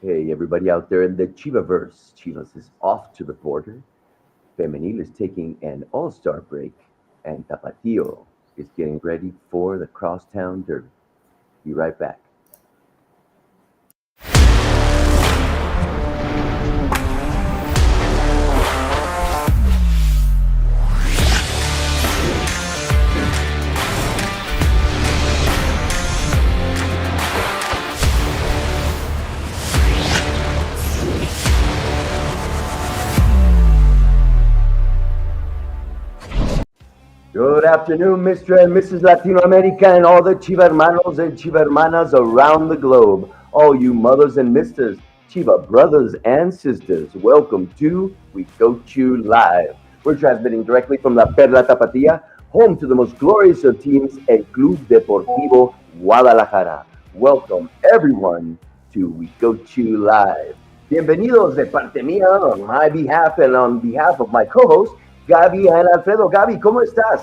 Hey, everybody out there in the Chivaverse. Chivas is off to the border. Femenil is taking an all-star break. And Tapatio is getting ready for the Crosstown Derby. Be right back. Good afternoon, Mr. and Mrs. Latino America and all the Chiva hermanos and Chiva hermanas around the globe. All you mothers and misters, Chiva brothers and sisters, welcome to We Coach You Live. We're transmitting directly from La Perla Tapatía, home to the most glorious of teams, El Club Deportivo Guadalajara. Welcome, everyone, to We Coach You Live. Bienvenidos de parte mía on my behalf and on behalf of my co-host, Gaby and Alfredo. Gaby, ¿cómo estás?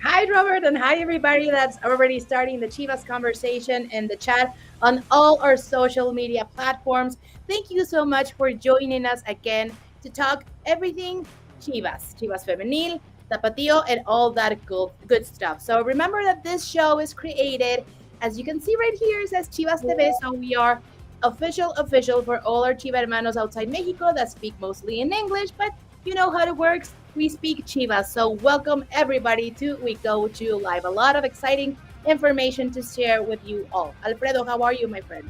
Hi, Robert, and hi, everybody that's already starting the Chivas conversation in the chat on all our social media platforms. Thank you so much for joining us again to talk everything Chivas, Chivas Femenil, Tapatio, and all that good stuff. So remember that this show is created, as you can see right here, it says Chivas TV, so we are official for all our Chiva hermanos outside Mexico that speak mostly in English, but you know how it works. We speak Chivas. So welcome everybody to We Go to Live. A lot of exciting information to share with you all. Alfredo, how are you, my friend?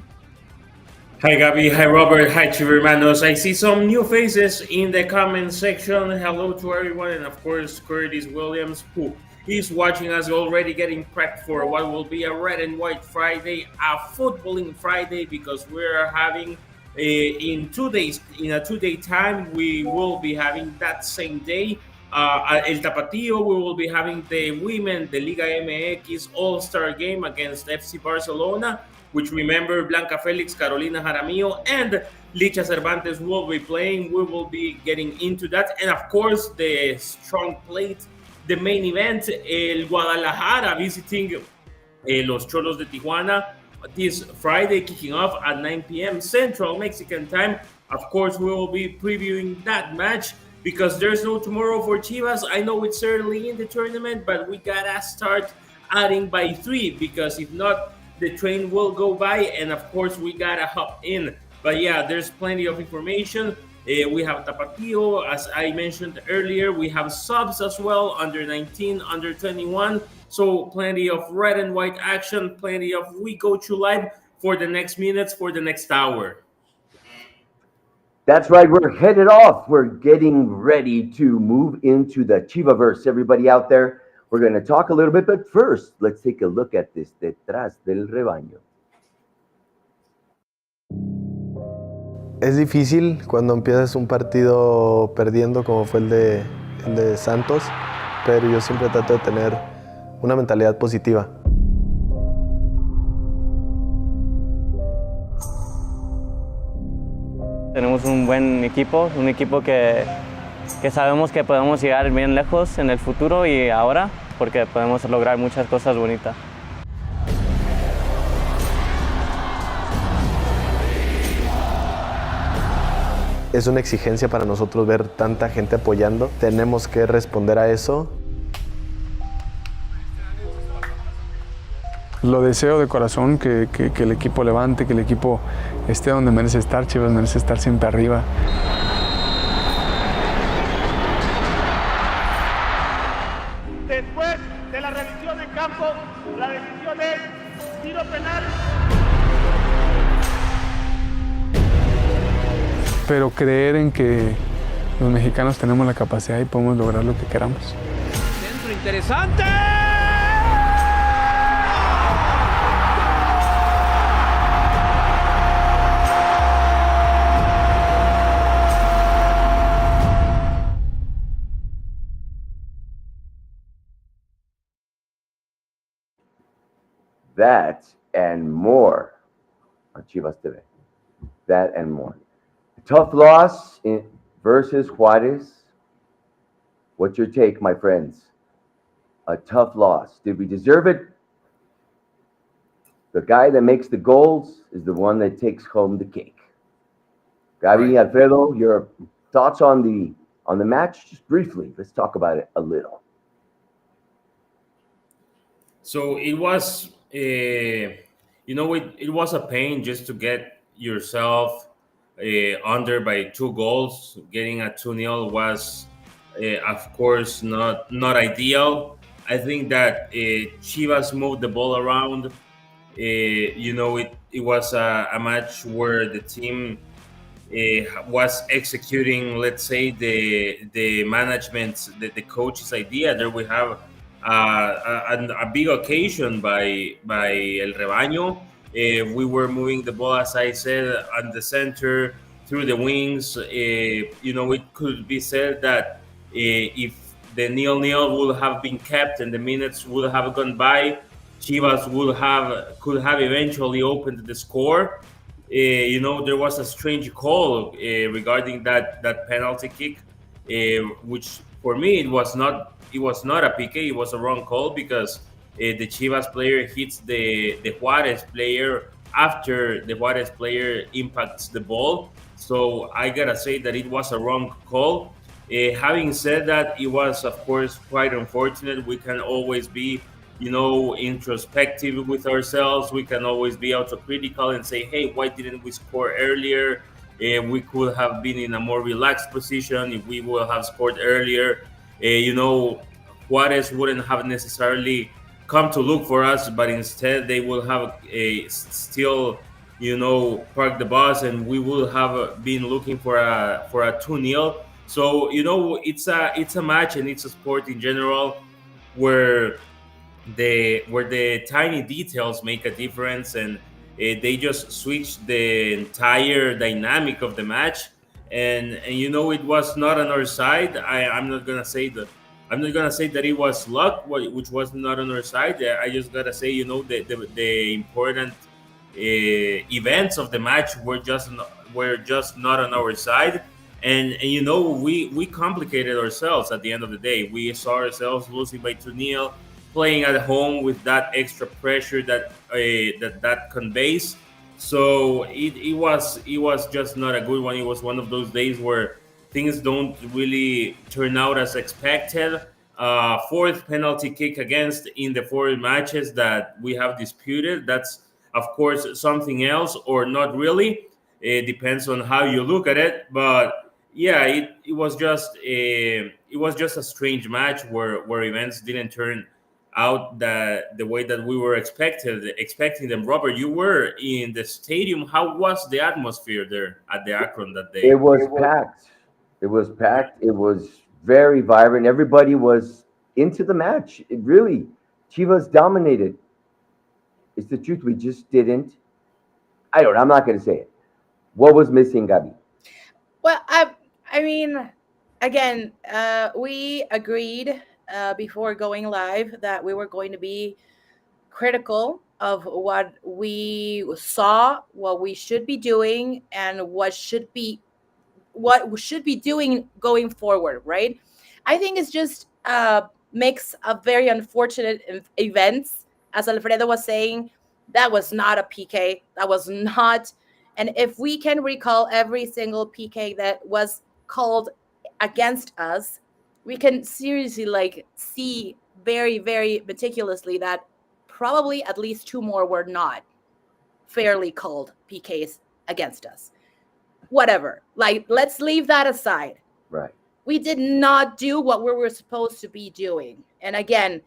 Hi, Gabby. Hi, Robert. Hi, Chivermanos. I see some new faces in the comment section. Hello to everyone. And of course, Curtis Williams, who is watching us already getting prepped for what will be a red and white Friday, a footballing Friday, because we're having in 2 days, in a 2 day time, we will be having that same day El Tapatio. We will be having the women, the Liga MX All-Star game against FC Barcelona, which remember Blanca Felix, Carolina Jaramillo, and Licha Cervantes will be playing. We will be getting into that. And of course, the strong plate, the main event, El Guadalajara visiting Los Cholos de Tijuana this Friday, kicking off at 9 p.m. Central Mexican time. Of course, we will be previewing that match because there's no tomorrow for Chivas. I know it's early in the tournament, but we gotta start adding by 3 because if not, the train will go by, and of course, we gotta hop in. But yeah, there's plenty of information. We have Tapatio, as I mentioned earlier. We have subs as well, under 19, under 21. So plenty of red and white action, plenty of We Go to Live for the next minutes, for the next hour. That's right, we're headed off. We're getting ready to move into the Chivaverse. Everybody out there, we're going to talk a little bit, but first, let's take a look at this Detrás del Rebaño. Es difícil cuando empiezas un partido perdiendo como fue el de Santos, pero yo siempre trato de tener una mentalidad positiva. Tenemos un buen equipo, un equipo que sabemos que podemos llegar bien lejos en el futuro y ahora, porque podemos lograr muchas cosas bonitas. Es una exigencia para nosotros ver tanta gente apoyando. Tenemos que responder a eso. Lo deseo de corazón, que el equipo levante, que el equipo esté donde merece estar. Chivas merece estar siempre arriba. Después de la revisión en campo, la decisión es tiro penal. Pero creer en que los mexicanos tenemos la capacidad y podemos lograr lo que queramos. Centro interesante. That and more on Chivas TV. That and more. A tough loss versus Juarez. What's your take, my friends? A tough loss. Did we deserve it? The guy that makes the goals is the one that takes home the cake. Gabi, Right. Alfredo, your thoughts on the match? Just briefly, let's talk about it a little. So it was, it was a pain just to get yourself under by 2 goals. Getting a 2-0 was, of course, not ideal. I think that Chivas moved the ball around. It was a match where the team was executing, let's say, the management's, the coach's idea. There we have a big occasion by El Rebaño. We were moving the ball, as I said, on the center through the wings. It could be said that if the nil-nil would have been kept and the minutes would have gone by, Chivas could have eventually opened the score. There was a strange call regarding that penalty kick, which for me it was not a PK. It was a wrong call because the Chivas player hits the Juarez player after the Juarez player impacts the ball. So I gotta say that it was a wrong call. Having said that, it was of course quite unfortunate. We can always be introspective with ourselves. We can always be autocritical and say, hey, why didn't we score earlier? We could have been in a more relaxed position if we would have scored earlier. Juarez wouldn't have necessarily come to look for us, but instead they will have still, park the bus, and we will have been looking for a 2-0. So it's a match and it's a sport in general where the tiny details make a difference, and they just switch the entire dynamic of the match. And it was not on our side. I'm not gonna say that it was luck, which was not on our side. I just gotta say, the important events of the match were just not on our side. And we complicated ourselves at the end of the day. We saw ourselves losing by 2-0, playing at home with that extra pressure that conveys. So it was just not a good one. It was one of those days where things don't really turn out as expected. Fourth penalty kick against in the 4 matches that we have disputed. That's of course something else, or not really. It depends on how you look at it. But yeah, it was just a strange match where events didn't turn out the way that we were expecting them. Robert, you were in the stadium. How was the atmosphere there at the Akron that It day? was packed. It was packed. It was very vibrant. Everybody was into the match. It really, Chivas dominated. It's the truth. We just didn't. I don't. I'm not going to say it. What was missing, Gabi? Well, I mean, again, we agreed before going live that we were going to be critical of what we saw, what we should be doing, and what we should be doing going forward, right? I think it's just a mix of very unfortunate events. As Alfredo was saying, that was not a PK. That was not. And if we can recall every single PK that was called against us, we can seriously see very, very meticulously that probably at least two more were not fairly called PKs against us. Whatever. Let's leave that aside. Right. We did not do what we were supposed to be doing. And again,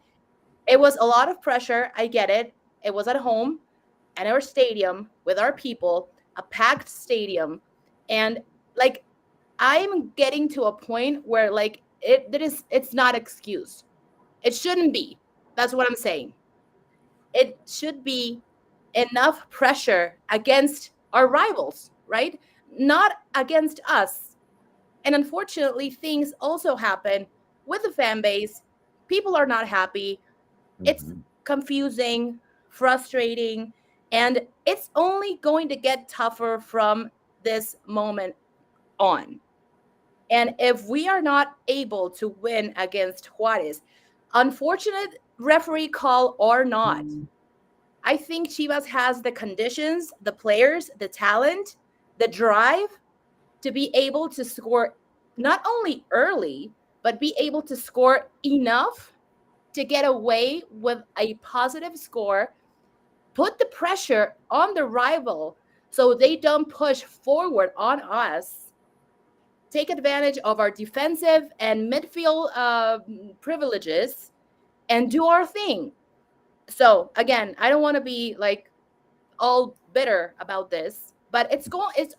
it was a lot of pressure. I get it. It was at home, at our stadium, with our people, a packed stadium. And I'm getting to a point where it's not excused. It shouldn't be. That's what I'm saying. It should be enough pressure against our rivals, right? Not against us. And unfortunately, things also happen with the fan base. People are not happy. It's Mhm. confusing, frustrating, and it's only going to get tougher from this moment on. And if we are not able to win against Juarez, unfortunate referee call or not, I think Chivas has the conditions, the players, the talent, the drive to be able to score not only early, but be able to score enough to get away with a positive score, put the pressure on the rival so they don't push forward on us, take advantage of our defensive and midfield privileges, and do our thing. So again, I don't want to be like all bitter about this, but it's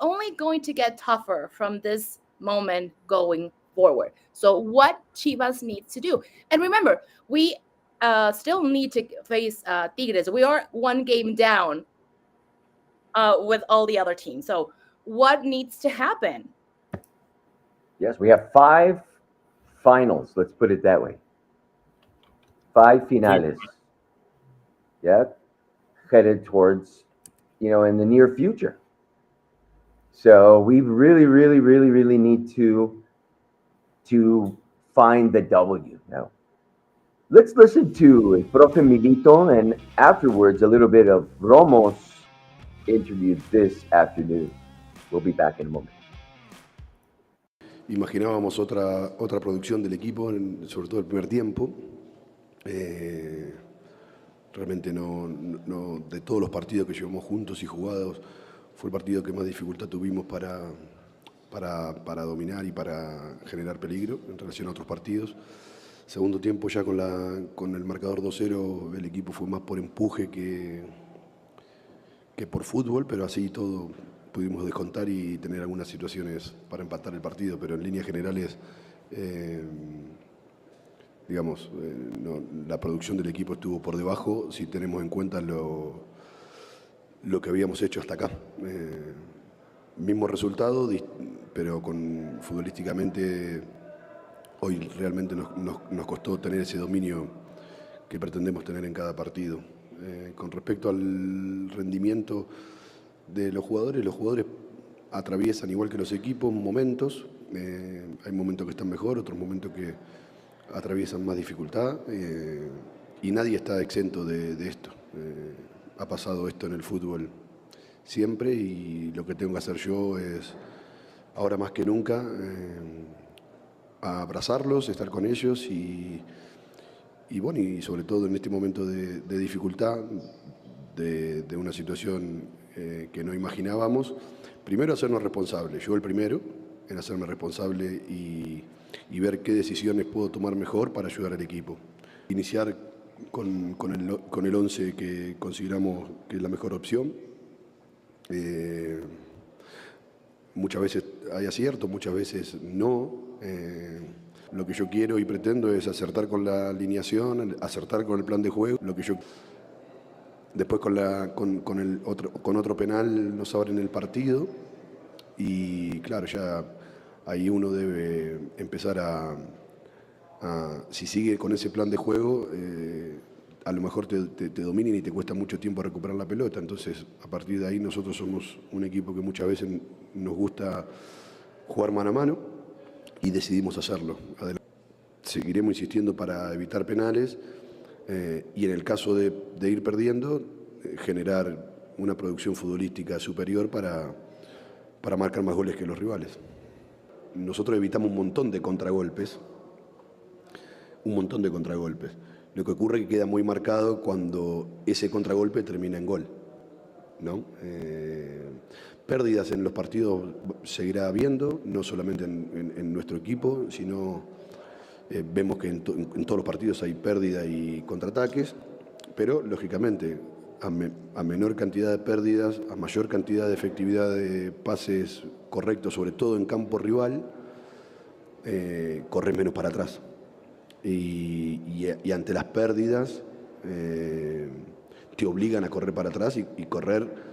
only going to get tougher from this moment going forward. So what Chivas needs to do, and remember, we still need to face Tigres. We are one game down with all the other teams. So what needs to happen? Yes, we have 5 finals. Let's put it that way. 5 finales. Yeah, headed towards, in the near future. So we really need to find the W now. Let's listen to El Profe Milito and afterwards a little bit of Romo's interview this afternoon. We'll be back in a moment. Imaginábamos otra producción del equipo, sobre todo el primer tiempo. Realmente no, de todos los partidos que llevamos juntos y jugados, fue el partido que más dificultad tuvimos para dominar y para generar peligro en relación a otros partidos. Segundo tiempo ya con el marcador 2-0, el equipo fue más por empuje que por fútbol, pero así todo pudimos descontar y tener algunas situaciones para empatar el partido, pero en líneas generales, la producción del equipo estuvo por debajo si tenemos en cuenta lo que habíamos hecho hasta acá. Mismo resultado, pero futbolísticamente hoy realmente nos costó tener ese dominio que pretendemos tener en cada partido. Con respecto al rendimiento de los jugadores atraviesan, igual que los equipos, momentos. Hay momentos que están mejor, otros momentos que atraviesan más dificultad, y nadie está exento de esto. Ha pasado esto en el fútbol siempre y lo que tengo que hacer yo es, ahora más que nunca, abrazarlos, estar con ellos y sobre todo en este momento de dificultad, de una situación que no imaginábamos, primero hacernos responsables, yo el primero en hacerme responsable y ver qué decisiones puedo tomar mejor para ayudar al equipo. Iniciar con el 11 que consideramos que es la mejor opción. Muchas veces hay acierto, muchas veces no. Lo que yo quiero y pretendo es acertar con la alineación, acertar con el plan de juego. Después con otro penal nos abren el partido y claro, ya ahí uno debe empezar si sigue con ese plan de juego, a lo mejor te dominen y te cuesta mucho tiempo recuperar la pelota. Entonces, a partir de ahí nosotros somos un equipo que muchas veces nos gusta jugar mano a mano y decidimos hacerlo. Seguiremos insistiendo para evitar penales y en el caso de ir perdiendo, generar una producción futbolística superior para marcar más goles que los rivales. Nosotros evitamos un montón de contragolpes. Lo que ocurre es que queda muy marcado cuando ese contragolpe termina en gol, ¿no? Pérdidas en los partidos seguirá habiendo, no solamente en nuestro equipo, sino vemos que en todos los partidos hay pérdida y contraataques, pero lógicamente a menor cantidad de pérdidas, a mayor cantidad de efectividad de pases correctos, sobre todo en campo rival, corres menos para atrás. Y ante las pérdidas te obligan a correr para atrás y correr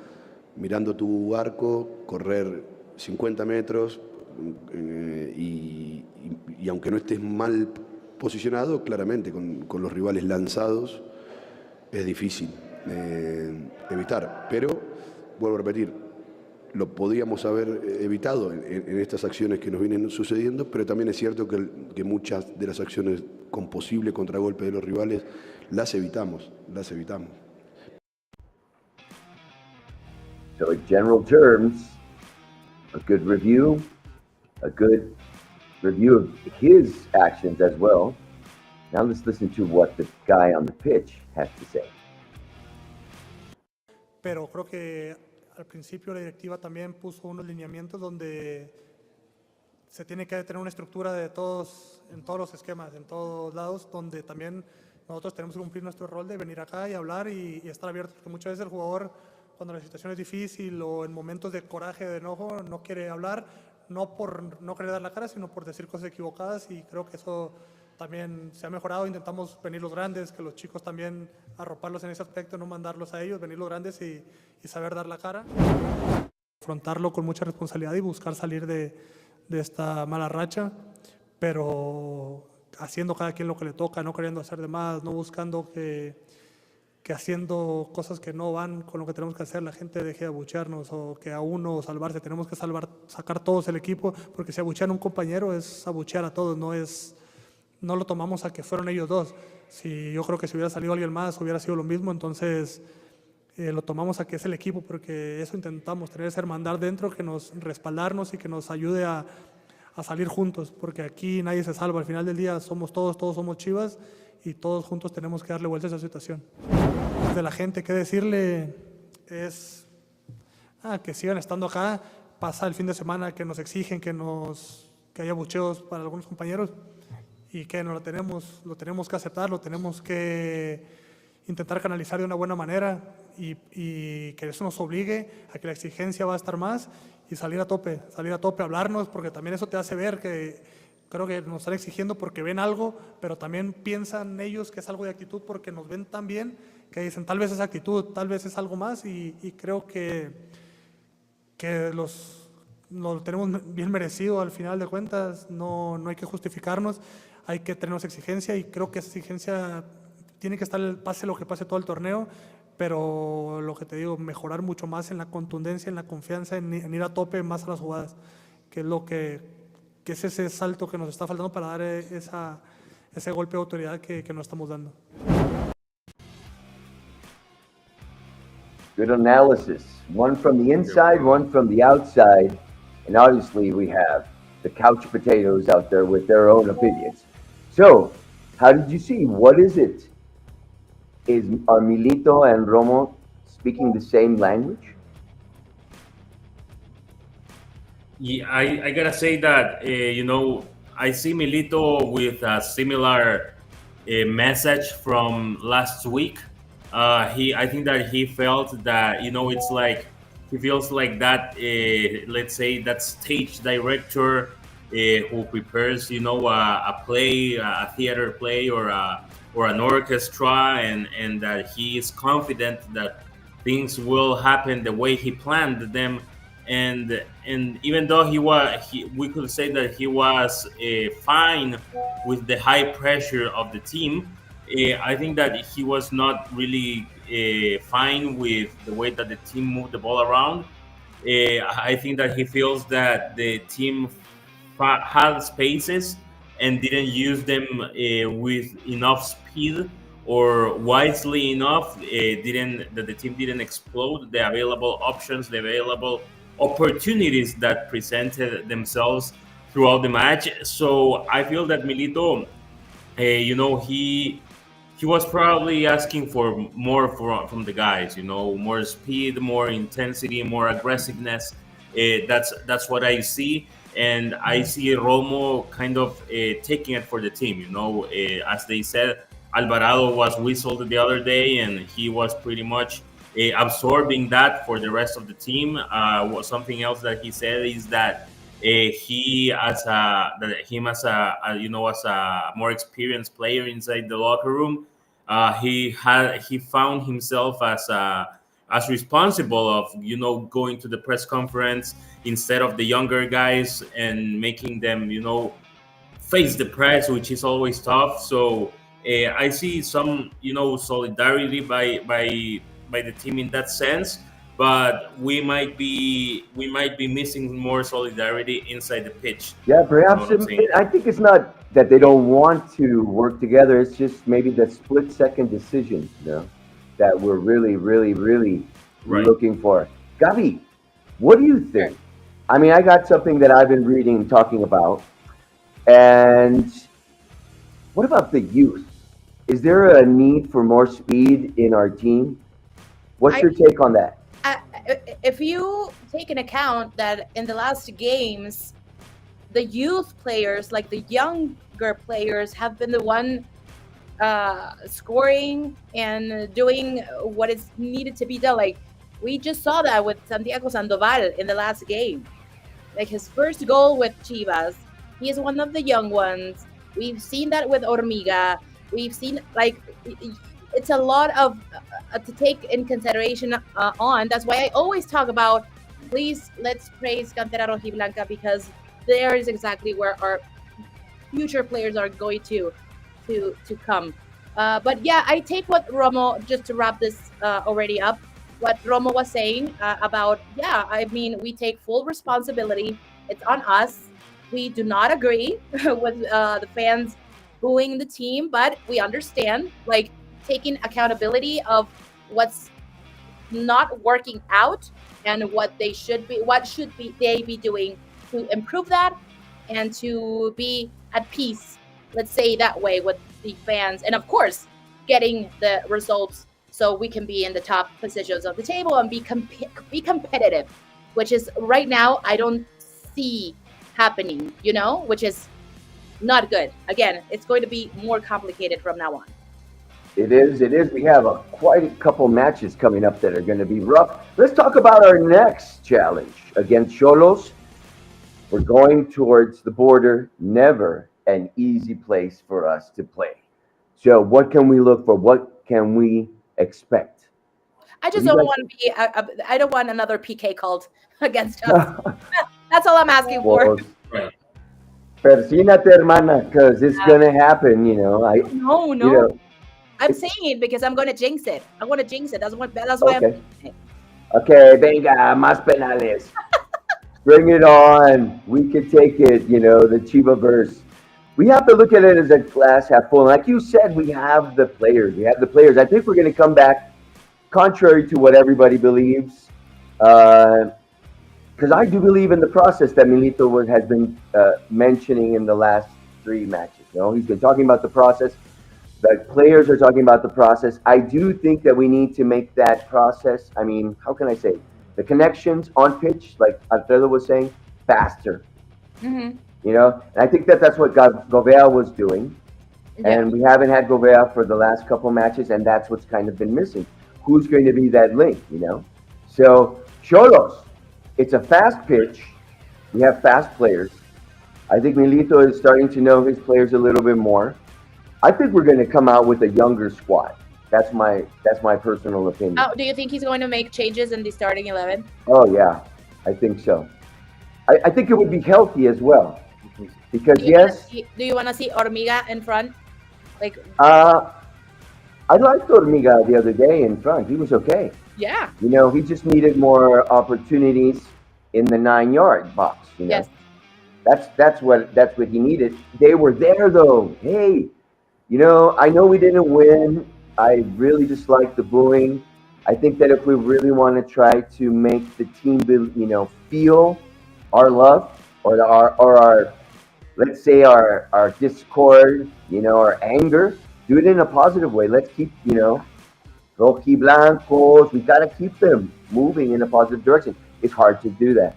mirando tu arco, correr 50 metros y aunque no estés mal posicionado, claramente con los rivales lanzados es difícil evitar. Pero, vuelvo a repetir, lo podíamos haber evitado en estas acciones que nos vienen sucediendo, pero también es cierto que muchas de las acciones con posible contragolpe de los rivales las evitamos. So in general terms, a good review of his actions as well. Now let's listen to what the guy on the pitch has to say. Pero creo que al principio la directiva también puso unos lineamientos donde se tiene que tener una estructura de todos, en todos los esquemas, en todos lados, donde también nosotros tenemos que cumplir nuestro rol de venir acá y hablar y estar abiertos, porque muchas veces el jugador, cuando la situación es difícil o en momentos de coraje, de enojo, no quiere hablar, no por no querer dar la cara, sino por decir cosas equivocadas, y creo que eso también se ha mejorado. Intentamos venir los grandes, que los chicos también arroparlos en ese aspecto, no mandarlos a ellos, venir los grandes y saber dar la cara, afrontarlo con mucha responsabilidad y buscar salir de esta mala racha, pero haciendo cada quien lo que le toca, no queriendo hacer de más, no buscando que haciendo cosas que no van con lo que tenemos que hacer, la gente deje de abuchearnos o que a uno salvarse. Tenemos que sacar todos el equipo, porque si abuchean a un compañero es abuchear a todos, no lo tomamos a que fueron ellos dos. Yo creo que si hubiera salido alguien más hubiera sido lo mismo, entonces lo tomamos a que es el equipo, porque eso intentamos, tener esa hermandad dentro, que nos respaldarnos y que nos ayude a salir juntos, porque aquí nadie se salva. Al final del día somos todos somos Chivas y todos juntos tenemos que darle vuelta a esa situación. De la gente, ¿qué decirle? Es que sigan estando acá. Pasa el fin de semana que nos exigen que haya bucheos para algunos compañeros y que no lo tenemos que aceptar, lo tenemos que intentar canalizar de una buena manera y que eso nos obligue a que la exigencia va a estar más y salir a tope, hablarnos, porque también eso te hace ver que creo que nos están exigiendo porque ven algo, pero también piensan ellos que es algo de actitud, porque nos ven tan bien que dicen tal vez es actitud, tal vez es algo más, y creo que lo tenemos bien merecido al final de cuentas. No hay que justificarnos, hay que tener exigencia, y creo que esa exigencia tiene que estar, pase lo que pase todo el torneo, pero lo que te digo, mejorar mucho más en la contundencia, en la confianza, en ir a tope más a las jugadas, que es lo que es ese salto que nos está faltando para dar ese golpe de autoridad que nos estamos dando. Good analysis. One from the inside, one from the outside. And obviously we have the couch potatoes out there with their own opinions. So, how did you see? What is it? Are Milito and Romo speaking the same language? Yeah, I gotta say that, I see Milito with a similar message from last week. I think that he felt that, it's like he feels like that, let's say, that stage director who prepares, a play, a theater play, or an orchestra, and that he is confident that things will happen the way he planned them. And even though we could say that he was fine with the high pressure of the team, I think that he was not really fine with the way that the team moved the ball around. I think that he feels that the team had spaces and didn't use them with enough speed or wisely enough. That the team didn't explode the available options, the available opportunities that presented themselves throughout the match. So I feel that Milito, he was probably asking for more from the guys, more speed, more intensity, more aggressiveness. That's what I see. And I see Romo kind of taking it for the team, as they said, Alvarado was whistled the other day, and he was pretty much absorbing that for the rest of the team. Something else that he said is that as a more experienced player inside the locker room, he found himself as responsible of going to the press conference instead of the younger guys and making them face the press, which is always tough. So I see some solidarity by the team in that sense, but we might be missing more solidarity inside the pitch. Yeah, perhaps I think it's not that they don't want to work together. It's just maybe the split-second decision, that we're really, really, really Right. looking for. Gabi, what do you think? I mean, I got something that I've been reading and talking about. And what about the youth? Is there a need for more speed in our team? What's I, your take on that? if you take an account that in the last games, the youth players, like the younger players, have been the one scoring and doing what is needed to be done. Like we just saw that with Santiago Sandoval in the last game. Like his first goal with Chivas, he is one of the young ones. We've seen that with Hormiga. We've seen like it's a lot of to take in consideration on. That's why I always talk about. Please let's praise Cantera Rojiblanca because there is exactly where our future players are going to come. But yeah, I take what Romo, just to wrap this already up, what Romo was saying about, yeah, I mean, we take full responsibility. It's on us. We do not agree with the fans booing the team, but we understand, like, taking accountability of what's not working out and what should be they be doing to improve that and to be at peace, let's say that way, with the fans, and of course getting the results so we can be in the top positions of the table and be competitive, which is right now I don't see happening, which is not good. Again, it's going to be more complicated from now on. It is. It is. We have quite a couple matches coming up that are going to be rough. Let's talk about our next challenge against XOLOS. We're going towards the border. Never an easy place for us to play. So, what can we look for? What can we expect? I just don't want to be. I don't want another PK called against us. That's all I'm asking for. Right. Persínate, hermana, because it's gonna happen. No. I'm saying it because I'm going to jinx it. I want to jinx it. That's why Okay. Okay, venga, más penales. Bring it on. We can take it, the Chiva verse. We have to look at it as a glass half full. Like you said, we have the players. I think we're going to come back, contrary to what everybody believes. Because I do believe in the process that Milito has been mentioning in the last 3 matches. He's been talking about the process. The players are talking about the process. I do think that we need to make that process, I mean, how can I say, the connections on pitch, like Alfredo was saying, faster. Mm-hmm. And I think that's what Govea was doing. Yeah. And we haven't had Govea for the last couple matches, and that's what's kind of been missing. Who's going to be that link, So, XOLOS, it's a fast pitch. We have fast players. I think Milito is starting to know his players a little bit more. I think we're going to come out with a younger squad. That's my personal opinion. Oh, do you think he's going to make changes in the starting 11? Oh yeah, I think so. I think it would be healthy as well, because do you want to see Hormiga in front? I liked Hormiga the other day in front. He was okay. Yeah. He just needed more opportunities in the 9-yard box. Yes. That's what he needed. They were there though. Hey. I know we didn't win. I really dislike the booing. I think that if we really want to try to make the team, feel our love or our let's say our discord, our anger, do it in a positive way. Let's keep, rojiblancos. We got to keep them moving in a positive direction. It's hard to do that.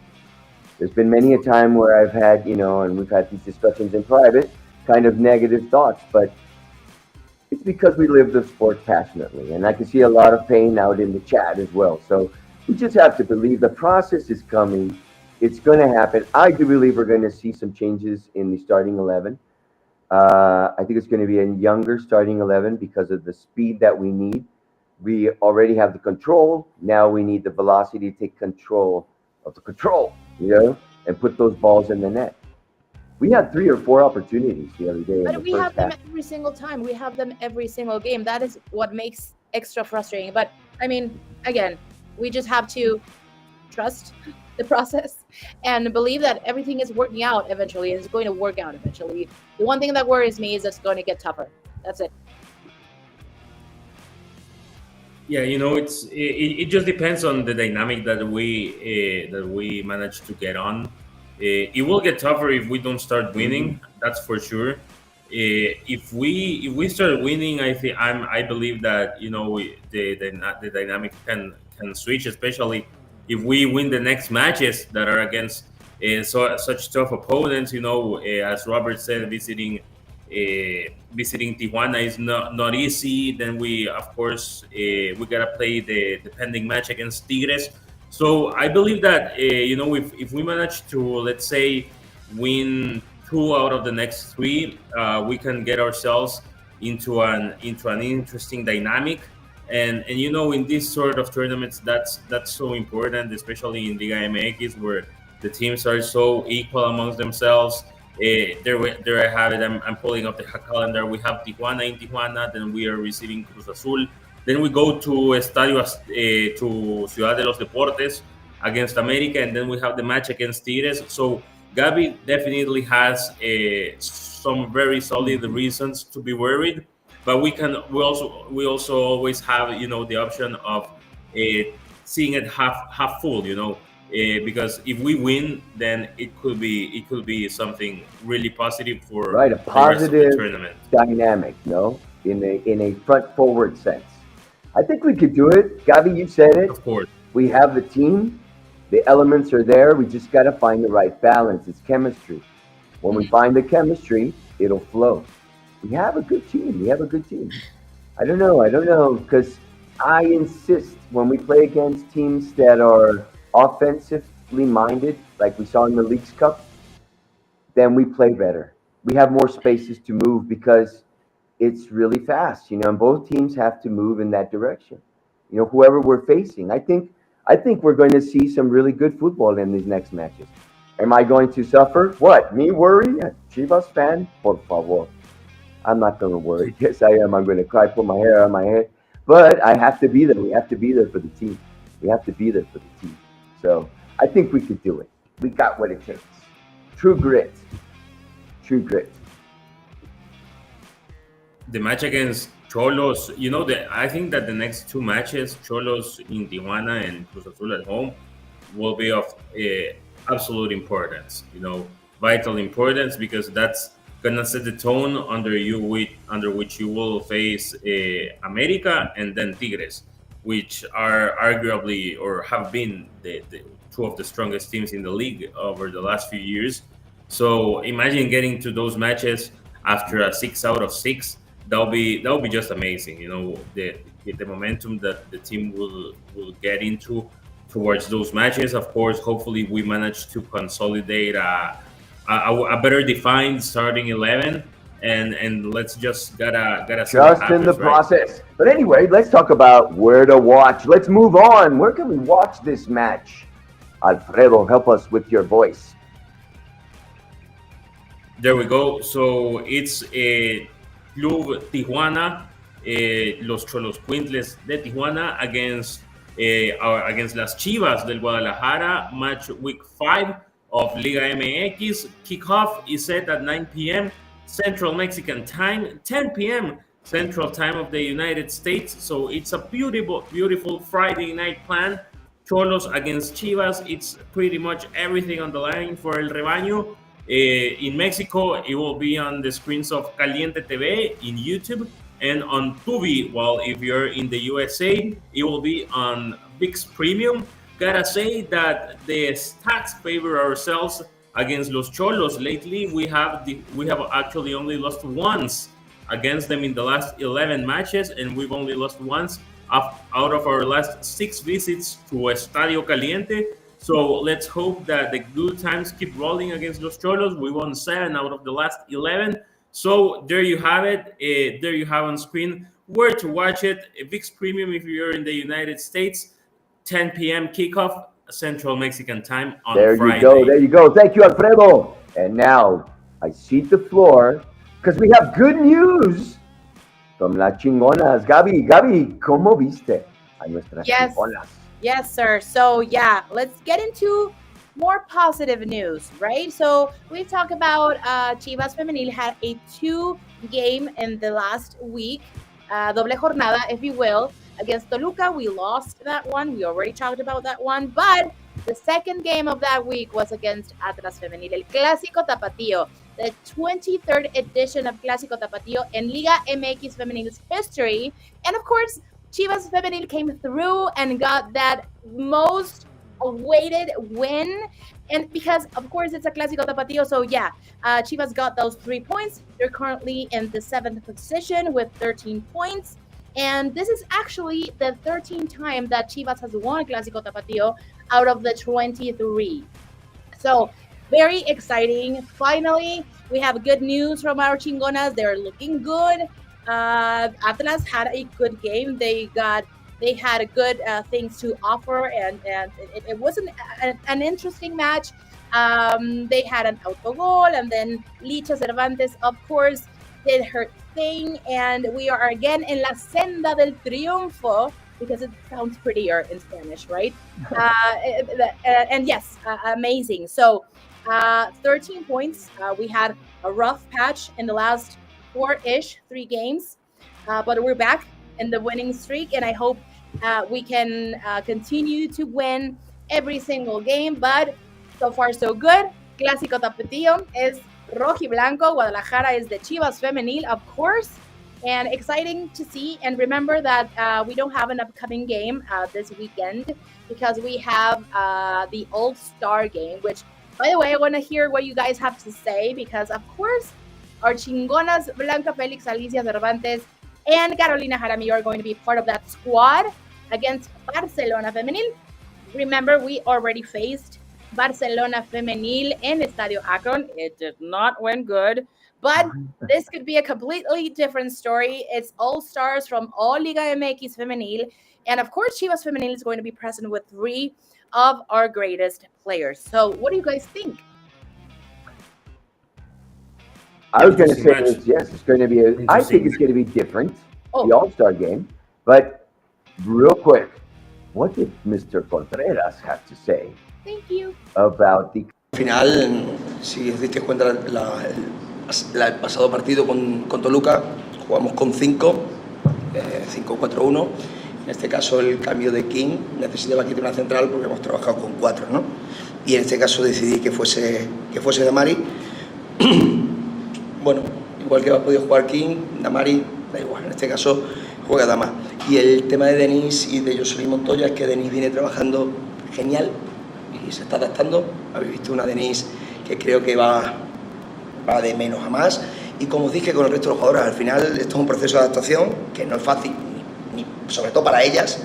There's been many a time where I've had, and we've had these discussions in private, kind of negative thoughts, but it's because we live the sport passionately, and I can see a lot of pain out in the chat as well. So we just have to believe the process is coming. It's going to happen. I do believe we're going to see some changes in the starting 11. I think it's going to be a younger starting 11 because of the speed that we need. We already have the control. Now we need the velocity to take control of the control, and put those balls in the net. We had 3 or 4 opportunities the other day. But we have them every single time. We have them every single game. That is what makes extra frustrating. But I mean, again, we just have to trust the process and believe that everything is working out eventually, and it's going to work out eventually. The one thing that worries me is it's going to get tougher. That's it. Yeah, it just depends on the dynamic that we manage to get on. It will get tougher if we don't start winning. That's for sure. If we start winning, I believe that the dynamic can switch, especially if we win the next matches that are against such tough opponents. As Robert said, visiting Tijuana is not easy. Then we, of course, we gotta play the pending match against Tigres. So I believe that if we manage to, let's say, win two out of the next three, we can get ourselves into an interesting dynamic. And in these sort of tournaments, that's so important, especially in Liga MX, where the teams are so equal amongst themselves. There I have it. I'm pulling up the calendar. We have Tijuana in Tijuana, then we are receiving Cruz Azul. Then we go to to Ciudad de los Deportes against America, and then we have the match against Tigres. So Gabi definitely has some very solid reasons to be worried, but we also always have the option of uh, seeing it half full. Because if we win, then it could be something really positive for Right, a the rest of the positive tournament. dynamic, no, in a front forward sense. I think we could do it. Gabi, you said it. Of course. We have the team. The elements are there. We just got to find the right balance. It's chemistry. When we find the chemistry, it'll flow. We have a good team. We have a good team. I don't know. I don't know because I insist when we play against teams that are offensively minded, like we saw in the Leagues Cup, then we play better. We have more spaces to move because it's really fast, and both teams have to move in that direction. Whoever we're facing, I think we're going to see some really good football in these next matches. Am I going to suffer? What? Me worry? Chivas fan? Por favor. I'm not going to worry. Yes, I am. I'm going to cry, put my hair on my head. But I have to be there. We have to be there for the team. We have to be there for the team. So I think we could do it. We got what it takes. True grit. True grit. The match against Cholos, I think that the next two matches, Cholos in Tijuana and Cruz Azul at home, will be of absolute importance. Vital importance, because that's gonna set the tone under which you will face America and then Tigres, which are arguably or have been the two of the strongest teams in the league over the last few years. So imagine getting to those matches after a 6 out of 6. That'll be just amazing. The momentum that the team will get into towards those matches. Of course, hopefully we manage to consolidate a better defined starting 11, and let's just gotta see what Just in the happens, right? process. But anyway, let's talk about where to watch. Let's move on. Where can we watch this match? Alfredo, help us with your voice. There we go. So it's Club Tijuana, los Cholos Quintles de Tijuana against las Chivas del Guadalajara, match week 5 of Liga MX. Kickoff is set at 9 p.m. Central Mexican time, 10 p.m. Central Time of the United States. So it's a beautiful Friday night plan. Cholos against Chivas. It's pretty much everything on the line for El Rebaño. In Mexico, it will be on the screens of Caliente TV in YouTube and on Tubi. While if you're in the USA, it will be on VIX Premium. Gotta say that the stats favor ourselves against Los Cholos. Lately, we have actually only lost once against them in the last 11 matches, and we've only lost once out of our last 6 visits to Estadio Caliente. So let's hope that the good times keep rolling against Los Cholos. We won 7 out of the last 11. So there you have it. There you have on screen where to watch it. VIX Premium if you're in the United States. 10 p.m. kickoff Central Mexican time on There Friday. you go. There you go. Thank you, Alfredo. And now I cede the floor because we have good news from las chingonas. Gaby, ¿cómo viste a nuestras Yes. chingonas? Yes, sir. So, yeah, let's get into more positive news, right? So, we talked about Chivas Femenil had a 2 game in the last week, doble jornada, if you will. Against Toluca, we lost that one. We already talked about that one. But the second game of that week was against Atlas Femenil, el Clásico Tapatio, the 23rd edition of Clásico Tapatio in Liga MX Femenil's history. And of course, Chivas Femenil came through and got that most awaited win. And because, of course, it's a Clásico Tapatio, so yeah, Chivas got those 3 points. They're currently in the 7th position with 13 points. And this is actually the 13th time that Chivas has won Clásico Tapatio out of the 23. So very exciting. Finally, we have good news from our Chingonas. They're looking good. Atlas had a good game. They had good things to offer, and it was an interesting match. They had an autogol, and then Licha Cervantes, of course, did her thing, and we are again in la senda del triunfo, because it sounds prettier in Spanish, right? And yes, amazing. So 13 points. We had a rough patch in the last 3 games, but we're back in the winning streak, and I hope we can continue to win every single game. But so far, so good. Clásico Tapatio is rojiblanco. Guadalajara is the Chivas Femenil, of course. And exciting to see. And remember that we don't have an upcoming game this weekend because we have the All-Star game, which, by the way, I want to hear what you guys have to say because, of course, our chingonas Blanca Félix, Alicia Cervantes, and Carolina Jaramillo are going to be part of that squad against Barcelona Femenil. Remember, we already faced Barcelona Femenil in Estadio Akron. It did not win good. But this could be a completely different story. It's all stars from all Liga MX Femenil. And of course, Chivas Femenil is going to be present with 3 of our greatest players. So what do you guys think? I was going to say this, yes, it's going to be I think it's going to be different, the All-Star game. But real quick, what did Mr. Contreras have to say Thank you. about the Al final, si os diste cuenta, el pasado partido con Toluca jugamos con 5, 5-4-1. En este caso el cambio de King necesitaba quitar una central porque hemos trabajado con 4, ¿no? Y en este caso decidí que fuese Damari. Bueno, igual que ha podido jugar King, Damari, da igual, en este caso juega Dama. Y el tema de Denis y de Jocelyn Montoya es que Denis viene trabajando genial y se está adaptando. Habéis visto una Denis que creo que va de menos a más, y como os dije con el resto de los jugadores, al final esto es un proceso de adaptación que no es fácil, ni sobre todo para ellas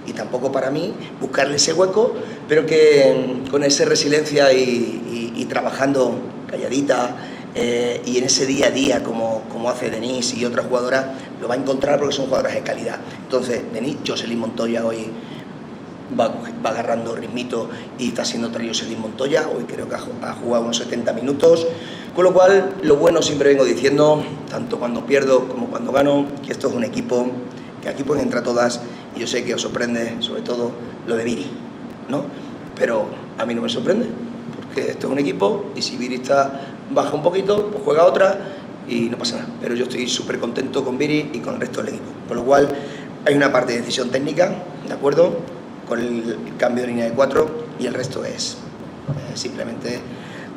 y tampoco para mí, buscarle ese hueco, pero que con esa resiliencia y trabajando calladita y en ese día a día como hace Denise y otras jugadoras, lo va a encontrar porque son jugadoras de calidad. Entonces Denise, Jocelyn Montoya hoy va agarrando ritmito y está siendo otra Jocelyn Montoya. Hoy creo que ha jugado unos 70 minutos. Con lo cual, lo bueno siempre vengo diciendo, tanto cuando pierdo como cuando gano, que esto es un equipo, que aquí pueden entrar todas, y yo sé que os sorprende, sobre todo, lo de Viri, ¿no? Pero a mí no me sorprende, porque esto es un equipo, y si Viri baja un poquito, pues juega otra, y no pasa nada. Pero yo estoy súper contento con Viri y con el resto del equipo. Con lo cual, hay una parte de decisión técnica, ¿de acuerdo?, con el cambio de línea de 4, y el resto es simplemente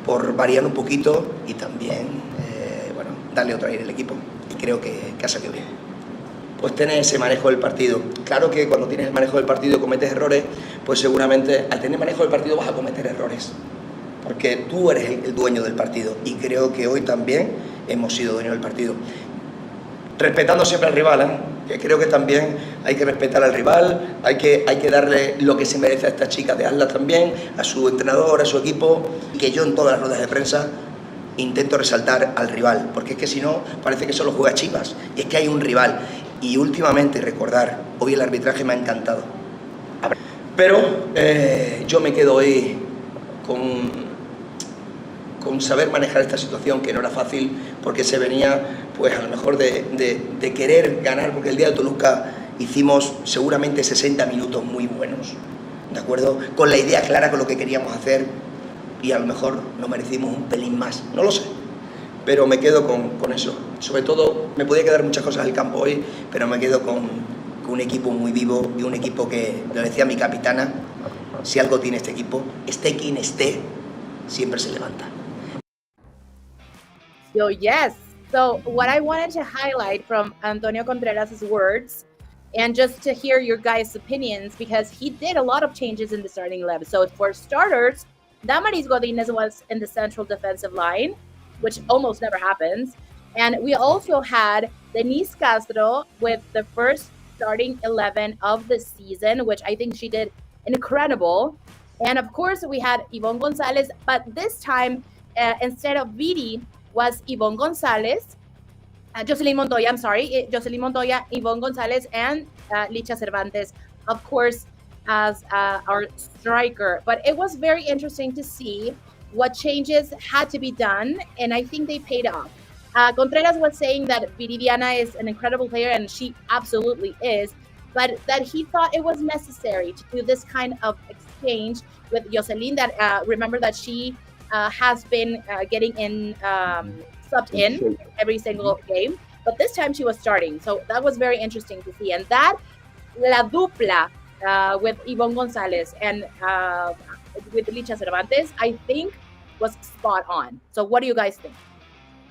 por variar un poquito y también darle otro aire al equipo, y creo que ha salido bien. Pues tener ese manejo del partido. Claro que cuando tienes el manejo del partido y cometes errores, pues seguramente al tener manejo del partido vas a cometer errores, porque tú eres el dueño del partido, y creo que hoy también hemos sido dueños del partido. Respetando siempre al rival, que creo que también hay que respetar al rival, hay que darle lo que se merece a esta chica de Atlas también, a su entrenador, a su equipo, y que yo en todas las ruedas de prensa intento resaltar al rival, porque es que si no parece que solo juega Chivas, y es que hay un rival. Y últimamente, recordar, hoy el arbitraje me ha encantado, pero yo me quedo hoy con saber manejar esta situación, que no era fácil, porque se venía, pues a lo mejor de querer ganar, porque el día de Toluca hicimos seguramente 60 minutos muy buenos, ¿de acuerdo?, con la idea clara, con lo que queríamos hacer, y a lo mejor nos merecimos un pelín más, no lo sé, pero me quedo con eso. Sobre todo, me podía quedar muchas cosas del campo hoy, pero me quedo con con un equipo muy vivo y un equipo que, lo decía mi capitana, si algo tiene este equipo, esté quien esté, siempre se levanta. So yes. So what I wanted to highlight from Antonio Contreras' words, and just to hear your guys' opinions, because he did a lot of changes in the starting 11. So for starters, Damaris Godinez was in the central defensive line, which almost never happens. And we also had Denise Castro with the first starting 11 of the season, which I think she did incredible. And of course, we had Yvonne Gonzalez, but this time, instead of Viri, was Yvonne Gonzalez, Jocelyn Montoya, I'm sorry, Jocelyn Montoya, Yvonne Gonzalez, and Licha Cervantes, of course, as our striker. But it was very interesting to see what changes had to be done, and I think they paid off. Contreras was saying that Viridiana is an incredible player, and she absolutely is, but that he thought it was necessary to do this kind of exchange with Jocelyn, that remember that she has been getting in subbed in every single game, but this time she was starting, so that was very interesting to see. And that la dupla with Yvonne Gonzalez and with Licha Cervantes, I think was spot on. So what do you guys think?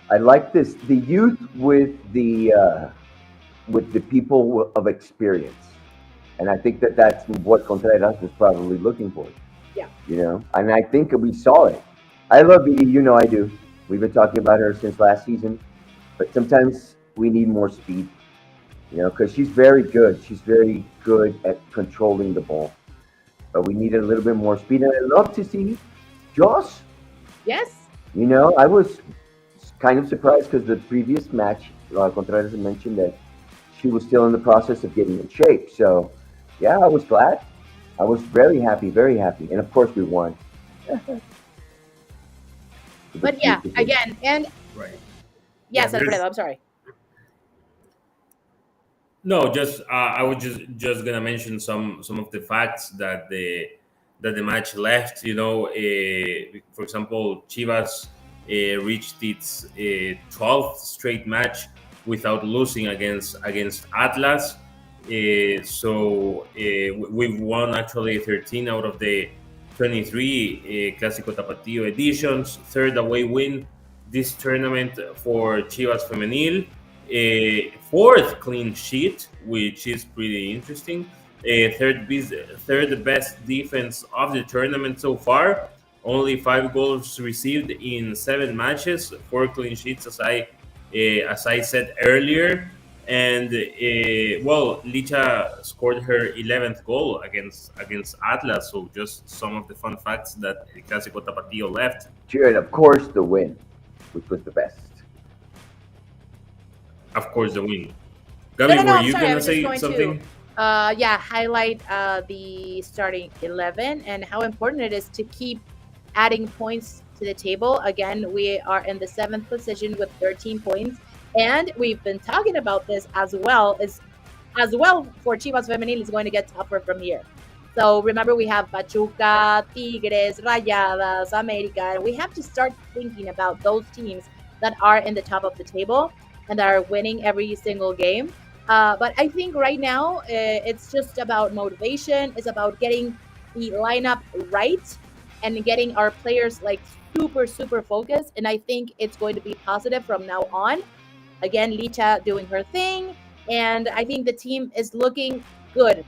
I like this, the youth with the people of experience, and I think that that's what Contreras was probably looking for. Yeah. You know, and I think we saw it. I love Vidi, you know I do. We've been talking about her since last season, but sometimes we need more speed, you know, because she's very good. She's very good at controlling the ball, but we need a little bit more speed. And I love to see Joss. Yes. You know, I was kind of surprised because the previous match, Contreras mentioned that she was still in the process of getting in shape. So, yeah, I was glad. I was very happy, and of course we won. But yeah, again, and Right. yes, Yeah, Alfredo, I'm sorry. No, just I was just gonna mention some of the facts that the match left. You know, for example, Chivas reached its 12th straight match without losing against Atlas. We've won actually 13 out of the 23 Clásico Tapatio editions. Third away win this tournament for Chivas Femenil. Fourth clean sheet, which is pretty interesting. Third best defense of the tournament so far. Only 5 goals received in 7 matches. 4 clean sheets, as I said earlier. And Licha scored her 11th goal against Atlas. So just some of the fun facts that El Clásico Tapatio left. Sure, and of course the win, which was the best. Of course, the win. Gabi, No, were I'm you sorry, I gonna was just say going something? to highlight the starting 11 and how important it is to keep adding points to the table. Again, we are in the 7th position with 13 points, and we've been talking about this as well for Chivas Femenil is going to get tougher from here. So remember, we have Pachuca, Tigres, Rayadas, America, and we have to start thinking about those teams that are in the top of the table and that are winning every single game. But I think right now it's just about motivation. It's about getting the lineup right and getting our players like super focused. And I think it's going to be positive from now on. Again, Licha doing her thing, and I think the team is looking good.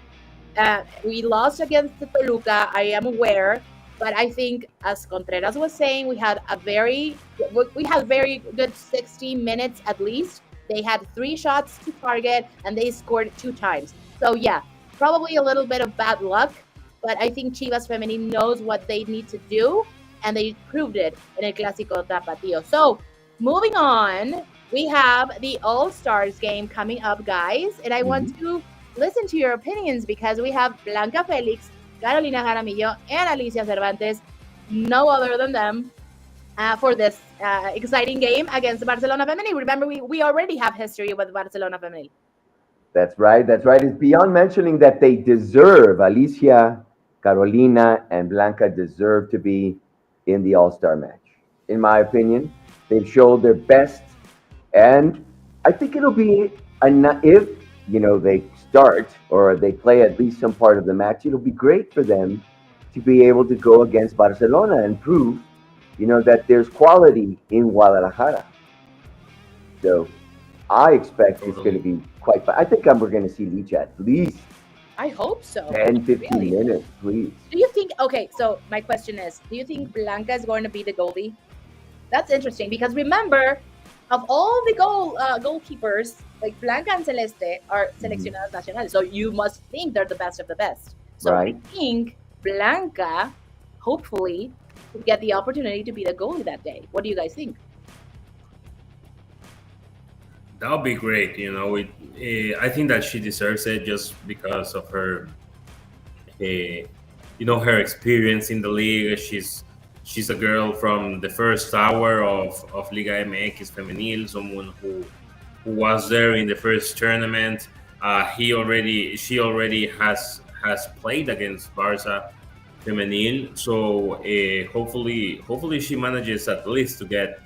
We lost against the Toluca, I am aware, but I think, as Contreras was saying, we had very good 60 minutes at least. They had 3 shots to target, and they scored 2 times. So yeah, probably a little bit of bad luck, but I think Chivas Femenil knows what they need to do, and they proved it in El Clásico Tapatio. So moving on, we have the All-Stars game coming up, guys, and I want to listen to your opinions because we have Blanca Felix, Carolina Jaramillo, and Alicia Cervantes, no other than them, for this exciting game against Barcelona Femenil. Remember, we already have history with Barcelona Femenil. That's right. It's beyond mentioning that they deserve, Alicia, Carolina, and Blanca deserve to be in the All-Star match. In my opinion, they've showed their best, and I think it'll be if they start or they play at least some part of the match, it'll be great for them to be able to go against Barcelona and prove, that there's quality in Guadalajara. So I expect it's going to be quite fun. I think we're going to see Leach at least I hope so. 10, 15 Really? minutes, please. Do you think? Okay, so my question is: do you think Blanca is going to be the goalie? That's interesting because remember, of all the goalkeepers, like Blanca and Celeste are seleccionadas nacionales, so you must think they're the best of the best. So Right. I think Blanca, hopefully, will get the opportunity to be the goalie that day. What do you guys think? That would be great. I think that she deserves it just because of her, her experience in the league. She's a girl from the first hour of Liga MX Femenil, someone who was there in the first tournament. She already has played against Barca Femenil, so hopefully she manages at least to get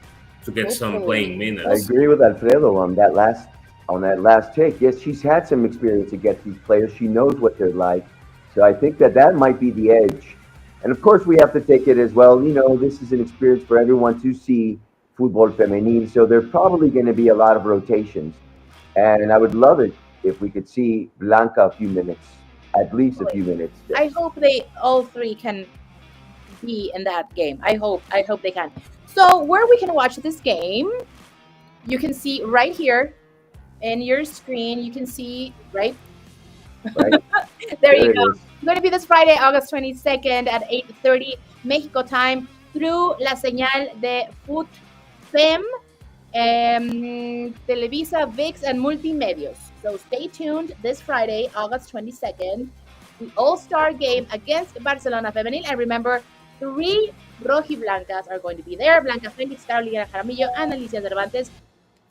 some Hopefully. playing I minutes. agree with Alfredo on that last take. Yes, she's had some experience against these players. She knows what they're like. So I think that might be the edge. And of course, we have to take it as well. This is an experience for everyone to see football femenil. So there's probably going to be a lot of rotations. And I would love it if we could see Blanca a few minutes, at least a few minutes. I hope they all three can be in that game. I hope they can. So where we can watch this game, you can see right here in your screen. You can see right. Right? There you it go. is. It's going to be this Friday, August 22nd at 8:30 Mexico time through la señal de FUTFEM, Televisa, VIX, and Multimedios. So stay tuned this Friday, August 22nd, the All-Star game against Barcelona Femenil. And remember, 3 rojiblancas are going to be there. Blanca Félix, Carolina Jaramillo, and Alicia Cervantes.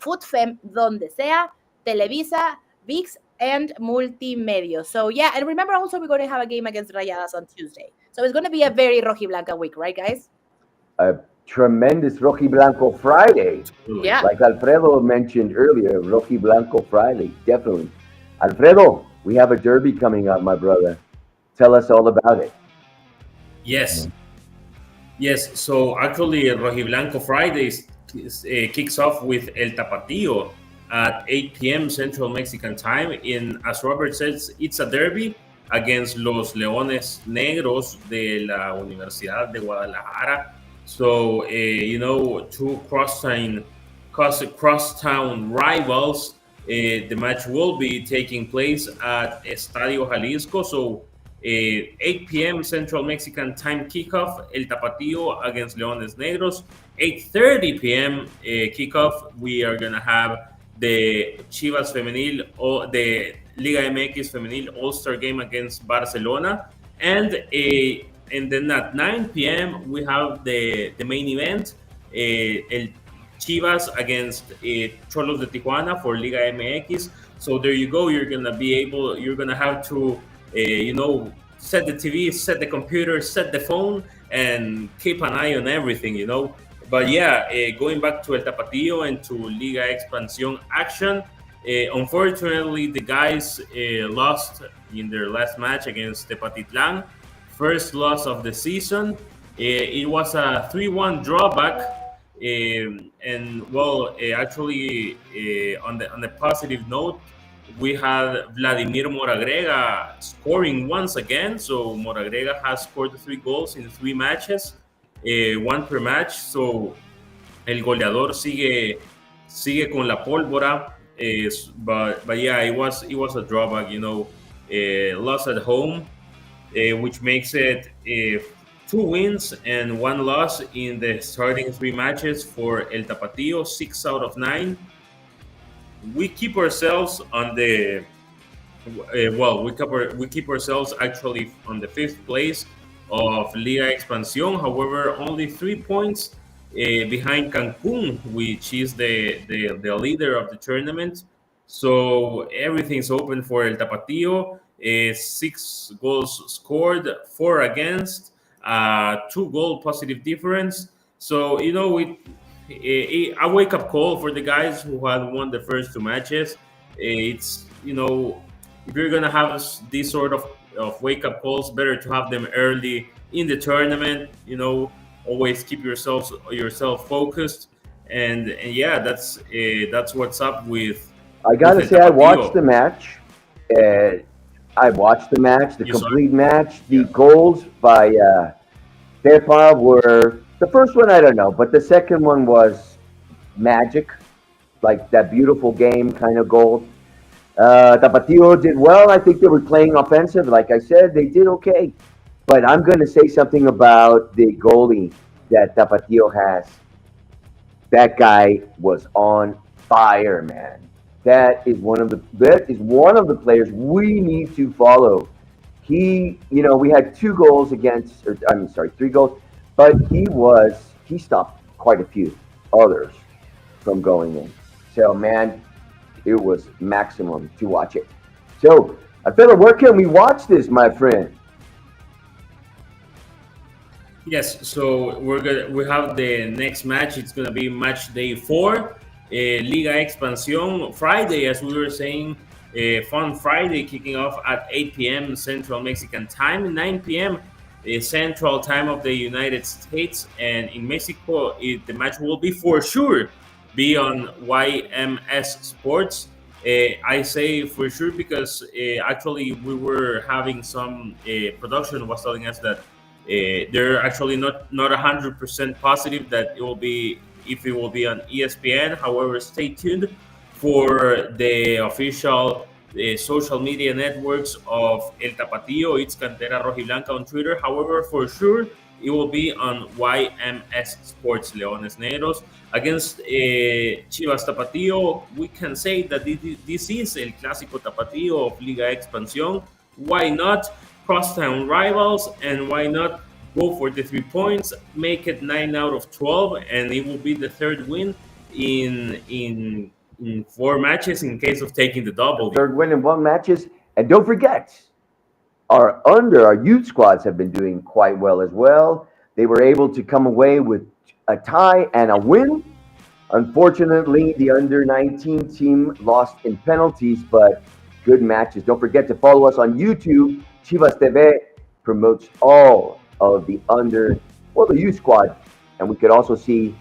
FUTFEM, donde sea, Televisa, VIX, and Multimedia. So yeah, and remember also we're going to have a game against Rayadas on Tuesday. So it's going to be a very rojiblanca week, right, guys? A tremendous Rojiblanco Friday. Yeah. Like Alfredo mentioned earlier, Rojiblanco Friday, definitely. Alfredo, we have a derby coming up, my brother. Tell us all about it. Yes. Yes, so actually, Rojiblanco Fridays kicks off with El Tapatio at 8 p.m. Central Mexican time. As Robert says, it's a derby against Los Leones Negros de la Universidad de Guadalajara. So, two crosstown rivals. The match will be taking place at Estadio Jalisco. So, 8 p.m. Central Mexican time kickoff, El Tapatio against Leones Negros. 8:30 p.m. Kickoff, we are going to have the Chivas Femenil or the Liga MX Femenil All-Star game against Barcelona. And then at 9 p.m. we have the main event, El Chivas against Cholos de Tijuana for Liga MX. So there you go. You're gonna have to set the TV, set the computer, set the phone, and keep an eye on everything. But yeah, going back to El Tapatio and to Liga Expansión action, unfortunately, the guys lost in their last match against Tepatitlan. First loss of the season. It was a 3-1 drawback. Actually, on the positive note, we had Vladimir Moragrega scoring once again. So Moragrega has scored 3 goals in 3 matches, 1 per match. So el goleador sigue con la pólvora. But yeah, it was a drawback. Loss at home, which makes it 2 wins and 1 loss in the starting 3 matches for El Tapatio, 6 out of 9. We keep ourselves on the we keep ourselves actually on the 5th place of Liga Expansión. However, only 3 points behind Cancun, which is the leader of the tournament. So everything's open for El Tapatio. 6 goals scored, 4 against, 2-goal positive difference. So a wake-up call for the guys who had won the first 2 matches. It's if you're gonna have these sort of wake up calls, better to have them early in the tournament. Always keep yourself focused, and yeah, that's what's up with I gotta El say, I watched the Tapatio. match. I watched the match, the You saw complete it? match. The Yeah. goals by Pepa were the first one. I don't know, but the second one was magic, like that beautiful game kind of goal. Tapatio did well. I think they were playing offensive. Like I said, they did okay. But I'm going to say something about the goalie that Tapatio has. That guy was on fire, man. That is one of the players we need to follow. We had 2 goals against, or I mean, sorry, 3 goals, but he stopped quite a few others from going in. So, man, it was maximum to watch it. So, Alfredo, where can we watch this, my friend? Yes, so we have the next match. It's gonna be match day 4, Liga Expansión Friday, as we were saying, Fun Friday, kicking off at 8 p.m. Central Mexican time, 9 p.m. Central Time of the United States, and in Mexico, the match will be for sure be on YMS Sports. I say for sure because actually we were having some production was telling us that they're actually not 100% positive that it will be if it will be on ESPN. However, stay tuned for the official social media networks of El Tapatío. It's Cantera Rojiblanca on Twitter. However, for sure, it will be on YMS Sports Leones Negros against Chivas Tapatío. We can say that this is El Clásico Tapatío of Liga Expansión. Why not? Crosstown rivals, and why not go for the 3 points, make it 9 out of 12, and it will be the third win in 4 matches in case of taking the double. Third win in 1 matches. And don't forget, our youth squads have been doing quite well as well. They were able to come away with a tie and a win. Unfortunately, the under 19 team lost in penalties, but good matches. Don't forget to follow us on YouTube. Chivas TV promotes all of the youth squad. And we could also see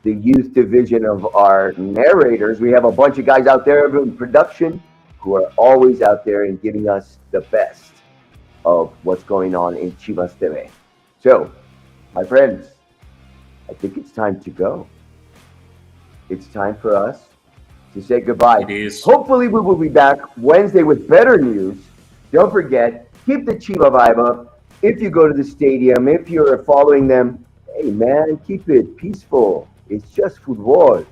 the youth division of our narrators. We have a bunch of guys out there in production who are always out there and giving us the best of what's going on in Chivas TV. So, my friends, I think it's time to go. It's time for us to say goodbye. It is. Hopefully, we will be back Wednesday with better news. Don't forget, keep the Chiva vibe up. If you go to the stadium, if you're following them, hey man, keep it peaceful. It's just football.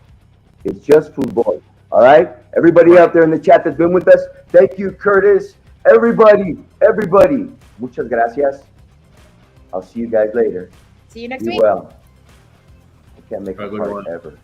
It's just football. All right? Everybody out there in the chat that's been with us, thank you, Curtis. Everybody. Muchas gracias. I'll see you guys later. See you next Be week. well. I can't make Have a a good part one. ever.